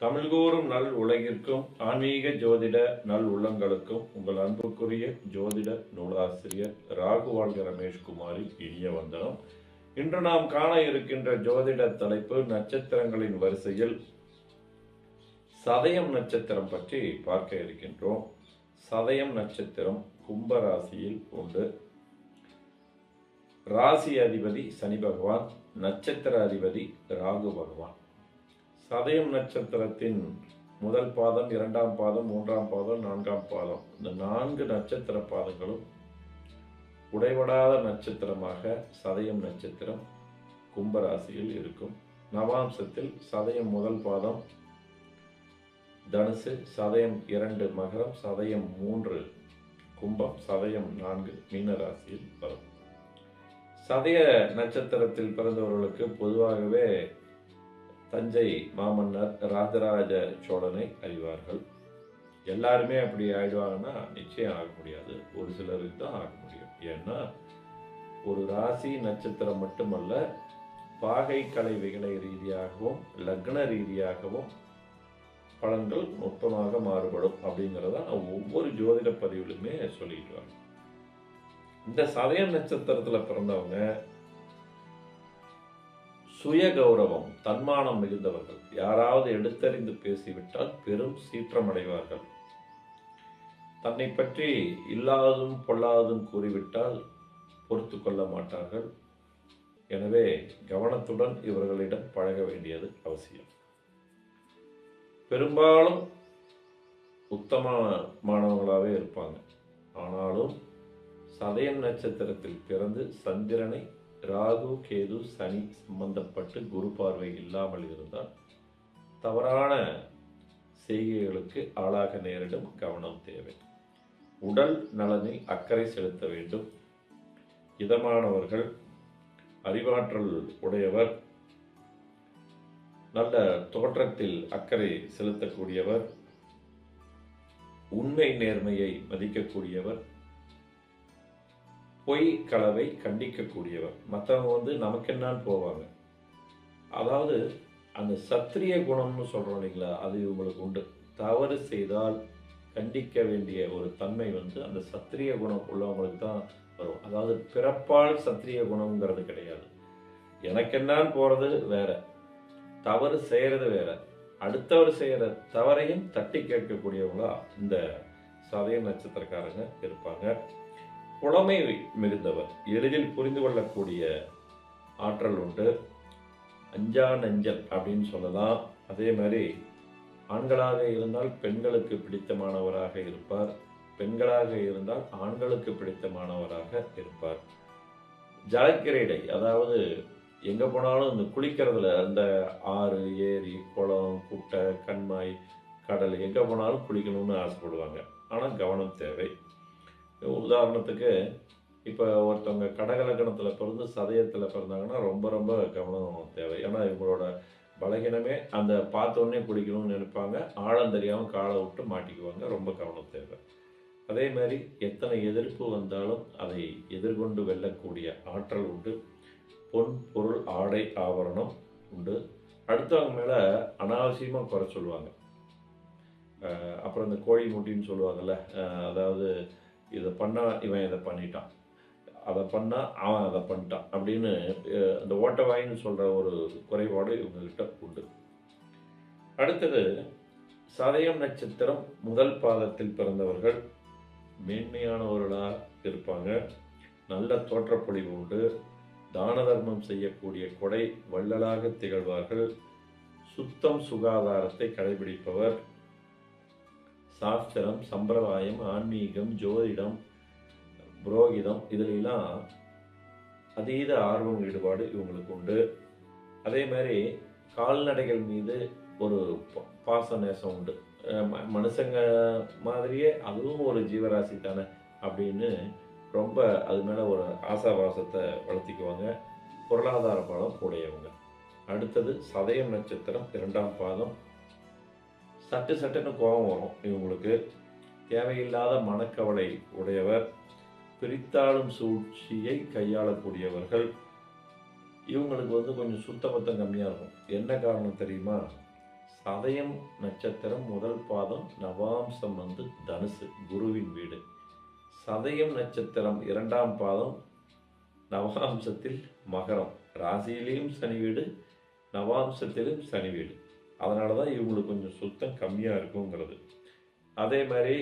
தமிழ்கூறும் நல் உலகிற்கும் ஆன்மீக ஜோதிட நல் உள்ளங்களுக்கும் உங்கள் அன்புக்குரிய ஜோதிட நூலாசிரியர் ராகுவாழ்க ரமேஷ்குமாரி இனிய வந்தனம். இன்று நாம் காண இருக்கின்ற ஜோதிட தலைப்பு நட்சத்திரங்களின் வரிசையில் சதயம் நட்சத்திரம் பற்றி பார்க்க இருக்கின்றோம். சதயம் நட்சத்திரம் கும்பராசியில் உண்டு. ராசி அதிபதி சனி பகவான், நட்சத்திர அதிபதி ராகு பகவான். சதயம் நட்சத்திரத்தின் முதல் பாதம், இரண்டாம் பாதம், மூன்றாம் பாதம், நான்காம் பாதம், இந்த 4 நட்சத்திர பாதங்களும் உடைபடாத நட்சத்திரமாக சதயம் நட்சத்திரம் கும்பராசியில் இருக்கும். நவாம்சத்தில் சதயம் முதல் பாதம் தனுசு, சதயம் 2 மகரம், சதயம் 3 கும்பம், சதயம் 4 மீனராசியில் வரும். சதய நட்சத்திரத்தில் பிறந்தவர்களுக்கு பொதுவாகவே தஞ்சை மாமன்னர் ராஜராஜ சோழனை அறிவார்கள். எல்லாருமே அப்படி ஆயிடுவாங்கன்னா நிச்சயம் ஆக முடியாது. ஒரு சிலருக்கு தான் ஆக முடியும். ஏன்னா ஒரு ராசி நட்சத்திரம் மட்டுமல்ல, பாகை கலை விகலை ரீதியாகவும் லக்ன ரீதியாகவும் பலன்கள் நுட்பமாக மாறுபடும் அப்படிங்கிறத ஒவ்வொரு ஜோதிட பதிவிலுமே சொல்லிட்டு வாங்க. இந்த சதயம் நட்சத்திரத்துல பிறந்தவங்க சுய கௌரவம், தன்மானம் மிகுந்தவர்கள். யாராவது எடுத்தறிந்து பேசிவிட்டால் பெரும் சீற்றமடைவார்கள். தன்னை பற்றி இல்லாததும் பொல்லாததும் கூறிவிட்டால் பொறுத்து கொள்ள மாட்டார்கள். எனவே கவனத்துடன் இவர்களிடம் பழக வேண்டியது அவசியம். பெரும்பாலும் உத்தமமானவங்களாகவே இருப்பாங்க. ஆனாலும் சதயம் நட்சத்திரத்தில் பிறந்து சந்திரனை ராகு, கேது, சனி சம்பந்தப்பட்டு குரு பார்வை இல்லாமல் இருந்தால் தவறான செய்கைகளுக்கு ஆளாக நேரிடும். கவனம் தேவை. உடல் நலனில் அக்கறை செலுத்த வேண்டும். இதமானவர்கள், அறிவாற்றல் உடையவர், நல்ல தோற்றத்தில் அக்கறை செலுத்தக்கூடியவர், உண்மை நேர்மையை மதிக்கக்கூடியவர், பொய் களவை கண்டிக்கக்கூடியவர். மற்றவங்க நமக்கு என்னான்னு போவாங்க. அதாவது அந்த சத்திரிய குணம்னு சொல்றோம் இல்லைங்களா, அது இவங்களுக்கு உண்டு. தவறு செய்தால் கண்டிக்க வேண்டிய ஒரு தன்மை அந்த சத்திரிய குணம் உள்ளவங்களுக்கு தான் வரும். அதாவது பிறப்பால் சத்திரிய குணம்ங்கிறது கிடையாது. எனக்கு என்னான்னு போறது வேற, தவறு செய்யறது வேற. அடுத்தவர் செய்யற தவறையும் தட்டி கேட்கக்கூடியவங்களா இந்த சதய நட்சத்திரக்காரங்க இருப்பாங்க. புலமை மிகுந்தவர், எளிதில் புரிந்து கொள்ளக்கூடிய ஆற்றல் உண்டு. அஞ்சா நஞ்சல் அப்படின்னு சொல்லலாம். அதே மாதிரி ஆண்களாக இருந்தால் பெண்களுக்கு பிடித்தமானவராக இருப்பார், பெண்களாக இருந்தால் ஆண்களுக்கு பிடித்தமானவராக இருப்பார். ஜலக்கிரீடை, அதாவது எங்க போனாலும் இந்த குளிக்கிறதுல அந்த ஆறு, ஏரி, குளம், குட்டை, கண்மாய், கடல் எங்க போனாலும் குளிக்கணும்னு ஆசைப்படுவாங்க. ஆனால் கவனம் தேவை. உதாரணத்துக்கு இப்போ ஒருத்தவங்க கடகலக்கணத்தில் பிறந்து சதயத்தில் பிறந்தாங்கன்னா ரொம்ப ரொம்ப கவனம் தேவை. ஏன்னா இவங்களோட பலகீனமே அந்த பார்த்தோன்னே குளிக்கணும்னு நினைப்பாங்க. ஆழம் தெரியாமல் காலை விட்டு மாட்டிக்குவாங்க. ரொம்ப கவனம் தேவை. அதே மாதிரி எத்தனை எதிர்ப்பு வந்தாலும் அதை எதிர்கொண்டு வெல்லக்கூடிய ஆற்றல் உண்டு. பொன், பொருள், ஆடை, ஆபரணம் உண்டு. அடுத்தவங்க மேலே அனாவசியமாக குறை சொல்லுவாங்க. அப்புறம் இந்த கோழி முட்டின்னு சொல்லுவாங்கல்ல, அதாவது இதை பண்ணால் இவன் இதை பண்ணிட்டான், அதை பண்ணால் அவன் அதை பண்ணிட்டான் அப்படின்னு அந்த ஓட்டவாயின்னு சொல்கிற ஒரு குறைபாடு இவங்ககிட்ட உண்டு. அடுத்தது சதயம் நட்சத்திரம் முதல் பாதத்தில் பிறந்தவர்கள் மேன்மையானவர்களாக இருப்பாங்க. நல்ல தோற்றப்பொழிவு உண்டு. தான தர்மம் செய்யக்கூடிய கொடை வள்ளலாக திகழ்வார்கள். சுத்தம், சுகாதாரத்தை கடைபிடிப்பவர். சாஸ்திரம், சம்பிரதாயம், ஆன்மீகம், ஜோதிடம், புரோகிதம் இதிலெல்லாம் அதீத ஆர்வம், ஈடுபாடு இவங்களுக்கு உண்டு. அதே மாதிரி கால்நடைகள் மீது ஒரு பாச நேசம் உண்டு. மனுஷங்க மாதிரியே அதுவும் ஒரு ஜீவராசி தானே அப்படின்னு ரொம்ப அது மேலே ஒரு ஆசாபாசத்தை வளர்த்திக்குவாங்க. பொருளாதார பலம் உடையவங்க. அடுத்தது சதயம் நட்சத்திரம் 2ஆம் பாதம். சட்டுன்னு கோபம் வரும் இவங்களுக்கு. தேவையில்லாத மனக்கவலை உடையவர். பிரித்தாளும் சூழ்ச்சியை கையாளக்கூடியவர்கள். இவங்களுக்கு கொஞ்சம் சுத்தபத்தம் கம்மியாக இருக்கும். என்ன காரணம் தெரியுமா? சதயம் நட்சத்திரம் முதல் பாதம், நவாம்சம் வந்து தனுசு, குருவின் வீடு. சதயம் நட்சத்திரம் இரண்டாம் பாதம், நவாம்சத்தில் மகரம், ராசியிலையும் சனி வீடு, நவாம்சத்திலும் சனி வீடு. அதனால தான் இவங்களுக்கு கொஞ்சம் சுத்தம் கம்மியாக இருக்குங்கிறது. அதே மாதிரி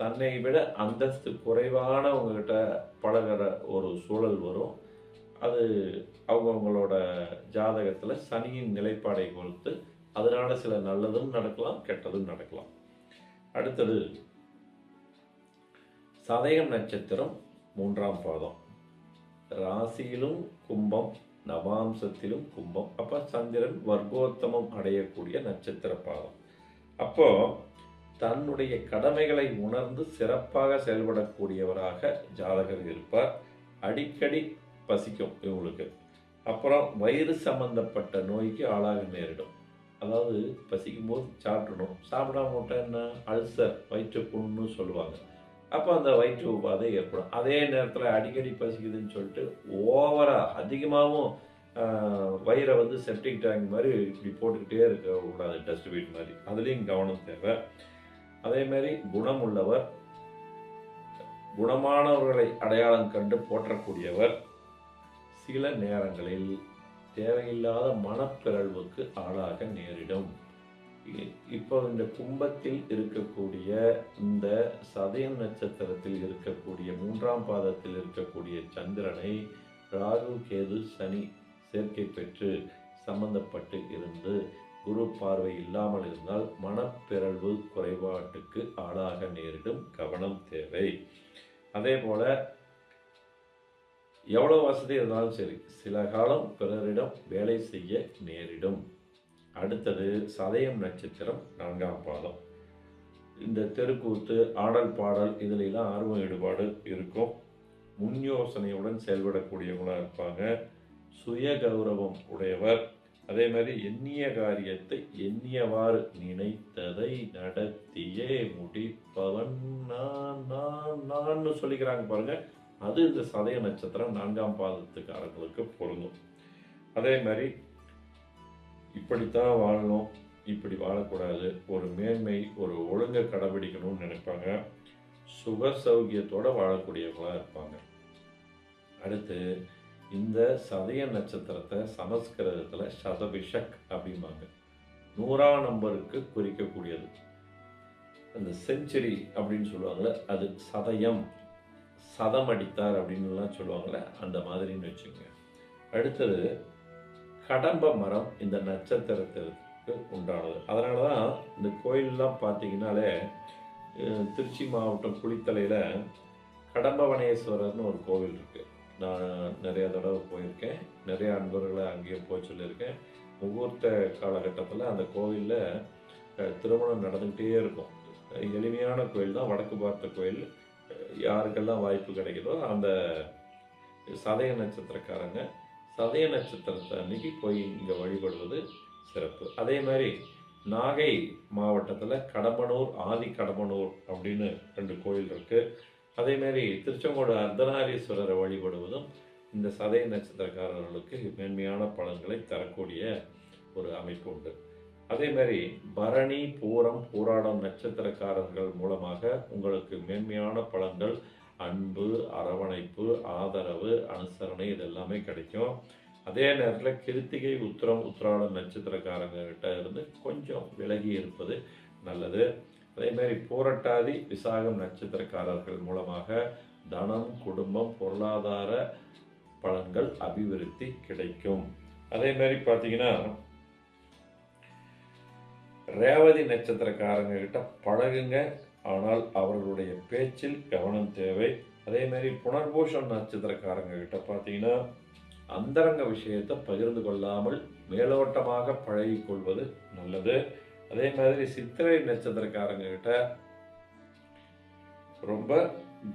தன்னை விட அந்தஸ்து குறைவானவங்ககிட்ட பழகிற ஒரு சூழல் வரும். அது அவங்கவுங்களோட ஜாதகத்தில் சனியின் நிலைப்பாடை பொறுத்து, அதனால சில நல்லதும் நடக்கலாம், கெட்டதும் நடக்கலாம். அடுத்தது சதயம் நட்சத்திரம் மூன்றாம் பாதம், ராசியிலும் கும்பம், நவாம்சத்திலும் கும்பம். அப்போ சந்திரன் வர்க்கோத்தமம் அடையக்கூடிய நட்சத்திர பாதம். அப்போ தன்னுடைய கடமைகளை உணர்ந்து சிறப்பாக செயல்படக்கூடியவராக ஜாதகர் இருப்பார். அடிக்கடி பசிக்கும் இவங்களுக்கு. அப்புறம் வயிறு சம்பந்தப்பட்ட நோய்க்கு ஆளாக நேரிடும். அதாவது பசிக்கும் போது சாப்பிடணும், சாப்பிடாம விட்டா என்ன, அல்சர், வயிற்று புண்ணு சொல்லுவாங்க. அப்போ அந்த வயிற்று உபாதை ஏற்படும். அதே நேரத்தில் அடிக்கடி பசிக்குதுன்னு சொல்லிட்டு ஓவராக அதிகமாகவும் வயிறை வந்து செப்டிக் டேங்க் மாதிரி இப்படி போட்டுக்கிட்டே இருக்கக்கூடாது, டஸ்ட்பின் மாதிரி. அதுலேயும் கவனம் தேவை. அதே மாதிரி குணம் உள்ளவர், குணமானவர்களை அடையாளம் கண்டு போற்றக்கூடியவர். சில நேரங்களில் தேவையில்லாத மனப்பிறழ்வுக்கு ஆளாக நேரிடும். இப்போ இந்த கும்பத்தில் இருக்கக்கூடிய, இந்த சதயம் நட்சத்திரத்தில் இருக்கக்கூடிய, மூன்றாம் பாதத்தில் இருக்கக்கூடிய சந்திரனை ராகு, கேது, சனி சேர்க்கை பெற்று சம்பந்தப்பட்டு இருந்து குரு பார்வை இல்லாமல் இருந்தால் மனப்பிறழ்வு குறைபாட்டுக்கு ஆளாக நேரிடும். கவனம் தேவை. அதே போல எவ்வளவு வசதி இருந்தாலும் சரி, சில காலம் பிறரிடம் வேலை செய்ய நேரிடும். அடுத்தது சதயம் நட்சத்திரம் நான்காம் பாதம். இந்த தெருக்கூத்து, ஆடல் பாடல் இதிலெல்லாம் ஆர்வம் ஈடுபாடு இருக்கும். முன் யோசனையுடன் செயல்படக்கூடியவங்களாக இருப்பாங்க. சுய கௌரவம் உடையவர். அதே மாதிரி எண்ணிய காரியத்தை எண்ணியவாறு நினைத்ததை நடத்தியே முடிப்பவன் நான் நான் நான் சொல்லிக்கிறாங்க பாருங்க. அது இந்த சதய நட்சத்திரம் நான்காம் பாதத்துக்காரர்களுக்கு பொருந்தும். அதே மாதிரி இப்படித்தான் வாழணும், இப்படி வாழக்கூடாது, ஒரு மேன்மை, ஒரு ஒழுங்கை கடைபிடிக்கணும்னு நினைப்பாங்க. சுக சௌக்கியத்தோடு வாழக்கூடியவங்களாக இருப்பாங்க. அடுத்து இந்த சதய நட்சத்திரத்தை சமஸ்கிருதத்தில் சதபிஷக் அப்படிம்பாங்க. 100ஆம் நம்பருக்கு குறிக்கக்கூடியது. அந்த செஞ்சுரி அப்படின்னு சொல்லுவாங்கள்ல, அது சதயம், சதம் அடித்தார் அப்படின்லாம் சொல்லுவாங்கள்ல, அந்த மாதிரின்னு வச்சுக்கோங்க. அடுத்தது கடம்ப மரம் இந்த நட்சத்திரத்திற்கு உண்டானது. அதனால தான் இந்த கோயிலெலாம் பார்த்தீங்கன்னாலே, திருச்சி மாவட்டம் குளித்தலையில் கடம்பவனேஸ்வரர்னு ஒரு கோவில் இருக்குது. நான் நிறைய தடவை போயிருக்கேன், நிறைய அன்பர்களை அங்கேயும் போய் சொல்லியிருக்கேன். முகூர்த்த காலகட்டத்தில் அந்த கோவிலில் திருமணம் நடந்துக்கிட்டே இருக்கும். எளிமையான கோயில் தான், வடக்கு பார்த்த கோயில். யாருக்கெல்லாம் வாய்ப்பு கிடைக்குதோ அந்த சதய நட்சத்திரக்காரங்க சதய நட்சத்திரத்தை அன்னைக்கு போய் இங்கே வழிபடுவது சிறப்பு. அதே மாதிரி நாகை மாவட்டத்தில் கடம்பனூர், ஆதி கடம்பனூர் அப்படின்னு 2 கோயில் இருக்குது. அதேமாரி திருச்செங்கோடு அர்த்தநாரீஸ்வரரை வழிபடுவதும் இந்த சதய நட்சத்திரக்காரர்களுக்கு மேன்மையான பலன்களை தரக்கூடிய ஒரு அமைப்பு உண்டு. அதே மாதிரி பரணி, பூரம், பூராடம் நட்சத்திரக்காரர்கள் மூலமாக உங்களுக்கு மேன்மையான பலன்கள், அன்பு, அரவணைப்பு, ஆதரவு, அனுசரணை இதெல்லாமே கிடைக்கும். அதே நேரத்தில் கிருத்திகை, உத்திரம், உத்திராடம் நட்சத்திரக்காரங்கிட்ட இருந்து கொஞ்சம் விலகி இருப்பது நல்லது. அதே மாதிரி பூரட்டாதி, விசாகம் நட்சத்திரக்காரர்கள் மூலமாக தனம், குடும்பம், பொருளாதார பலன்கள், அபிவிருத்தி கிடைக்கும். அதே மாதிரி பார்த்தீங்கன்னா ரேவதி நட்சத்திரக்காரங்க கிட்ட பழகுங்க, ஆனால் அவர்களுடைய பேச்சில் கவனம் தேவை. அதே மாதிரி புனர்பூஷம் நட்சத்திரக்காரங்க கிட்ட பார்த்தீங்கன்னா அந்தரங்க விஷயத்தை பகிர்ந்து கொள்ளாமல் மேலோட்டமாக பழகி கொள்வது நல்லது. அதே மாதிரி சித்திரை நட்சத்திரக்காரங்க கிட்ட ரொம்ப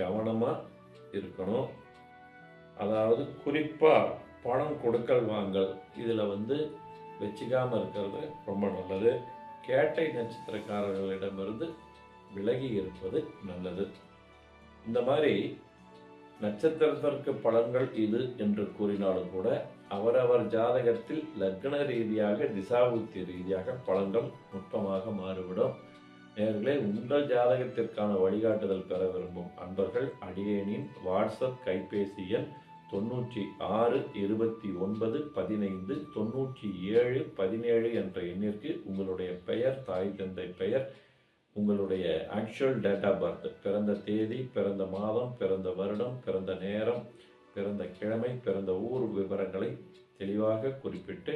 கவனமா இருக்கணும். அதாவது குறிப்பா பணம் கொடுக்கல் வாங்கல் இதுல வச்சுக்காம இருக்கிறது ரொம்ப நல்லது. கேட்டை நட்சத்திரக்காரர்களிடமிருந்து விலகி இருப்பது நல்லது. இந்த மாதிரி நட்சத்திரத்திற்கு பலன்கள் இது என்று கூறினாலும் கூட அவரவர் ஜாதகத்தில் லக்ன ரீதியாக திசாபுத்தி ரீதியாக பலன்கள் நுட்பமாக மாறுபடும். நேர்களே, உங்கள் ஜாதகத்திற்கான வழிகாட்டுதல் பெற விரும்பும் அன்பர்கள் அடியேனின் வாட்ஸ்அப் கைபேசி எண் 96 29 15 97 என்ற எண்ணிற்கு உங்களுடைய பெயர், தாய் தந்தை பெயர், உங்களுடைய ஆக்சுவல் டேட் ஆஃப் பர்த், பிறந்த தேதி, பிறந்த மாதம், பிறந்த வருடம், பிறந்த நேரம், பிறந்த கிழமை, பிறந்த ஊர் விவரங்களை தெளிவாக குறிப்பிட்டு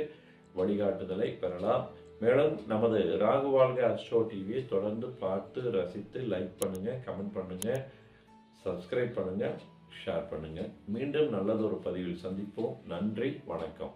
வழிகாட்டுதலை பெறலாம். மேலும் நமது ராகு வாழ்க அஸ்ட்ரோ டிவியை தொடர்ந்து பார்த்து ரசித்து லைக் பண்ணுங்கள், கமெண்ட் பண்ணுங்கள், சப்ஸ்கிரைப் பண்ணுங்கள், ஷேர் பண்ணுங்கள். மீண்டும் நல்லதொரு பதிவில் சந்திப்போம். நன்றி, வணக்கம்.